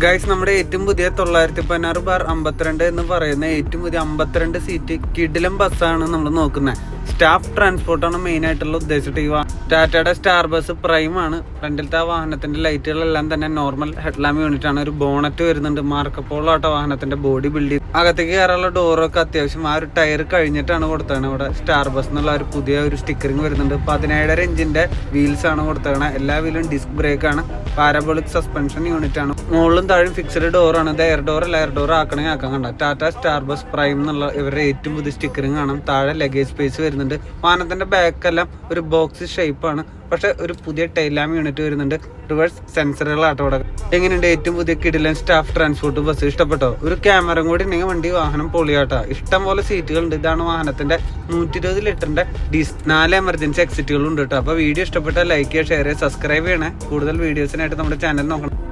Guys, നമ്മുടെ ഏറ്റവും പുതിയ 916/52 എന്ന് പറയുന്ന ഏറ്റവും പുതിയ 52 സീറ്റ് കിടിലം ബസ്സാണ് നമ്മൾ നോക്കുന്നത്. സ്റ്റാഫ് ട്രാൻസ്പോർട്ടാണ് മെയിൻ ആയിട്ടുള്ള ഉദ്ദേശിച്ചിട്ട് ഈ ടാറ്റയുടെ സ്റ്റാർ ബസ് പ്രൈം ആണ്. ഫ്രണ്ടിലത്തെ വാഹനത്തിന്റെ ലൈറ്റുകളെല്ലാം തന്നെ നോർമൽ ഹെഡ്ലാമ്പ് യൂണിറ്റ് ആണ്. ഒരു ബോണറ്റ് വരുന്നുണ്ട്. മാർക്കപ്പോളോ ആട്ടോ വാഹനത്തിന്റെ ബോഡി ബിൽഡ് ചെയ്ത് അകത്തേക്ക് കയറാനുള്ള ഡോറൊക്കെ അത്യാവശ്യം ആ ഒരു ടയർ കഴിഞ്ഞിട്ടാണ് കൊടുത്തത്. ഇവിടെ സ്റ്റാർ ബസ് എന്നുള്ള ഒരു പുതിയ ഒരു സ്റ്റിക്കറിങ് വരുന്നുണ്ട്. 17.5 ഇഞ്ചിന്റെ വീൽസ് ആണ് കൊടുത്തത്. എല്ലാ വീലും ഡിസ്ക് ബ്രേക്ക് ആണ്. പാരബോളിക് സസ്പെൻഷൻ യൂണിറ്റ് ആണ്. മുകളിലും താഴെ ഫിക്സഡ് ഡോർ ആണ്. ഇത് എയർ ഡോർ അല്ല, എയർ ഡോർ ആക്കണമെങ്കിൽ ആക്കാൻ കണ്ട. ടാറ്റ സ്റ്റാർ ബസ് പ്രൈം എന്നുള്ള ഇവരുടെ ഏറ്റവും പുതിയ സ്റ്റിക്കറിങ് കാണാം. താഴെ ലഗേജ് സ്പേസ് വരുന്നുണ്ട്. വാഹനത്തിന്റെ ബാക്കെല്ലാം ഒരു ബോക്സ് ഷേപ്പ് ആണ്. പക്ഷെ ഒരു പുതിയ ടൈൽ ലാമ്പ് യൂണിറ്റ് വരുന്നുണ്ട്. റിവേഴ്സ് സെൻസറുകളാട്ടോ ഇവിടെ. എങ്ങനെയുണ്ട് ഏറ്റവും പുതിയ കിടിലൻ സ്റ്റാഫ് ട്രാൻസ്പോർട്ട് ബസ്? ഇഷ്ടപ്പെട്ടോ? ഒരു ക്യാമറ കൂടി ഉണ്ടെങ്കിൽ വണ്ടി വാഹനം പൊളിയാട്ടോ. ഇഷ്ടം പോലെ സീറ്റുകളുണ്ട്. ഇതാണ് വാഹനത്തിന്റെ 120 ലിറ്ററിന്റെ 4 എമർജൻസി എക്സിറ്റുകളും ഉണ്ട് കേട്ടോ. അപ്പോൾ വീഡിയോ ഇഷ്ടപ്പെട്ടാൽ ലൈക്ക് ചെയ്യുക, ഷെയർ ചെയ്യുക, സബ്സ്ക്രൈബ് ചെയ്യണേ. കൂടുതൽ വീഡിയോസിനായിട്ട് നമ്മുടെ ചാനൽ നോക്കണം.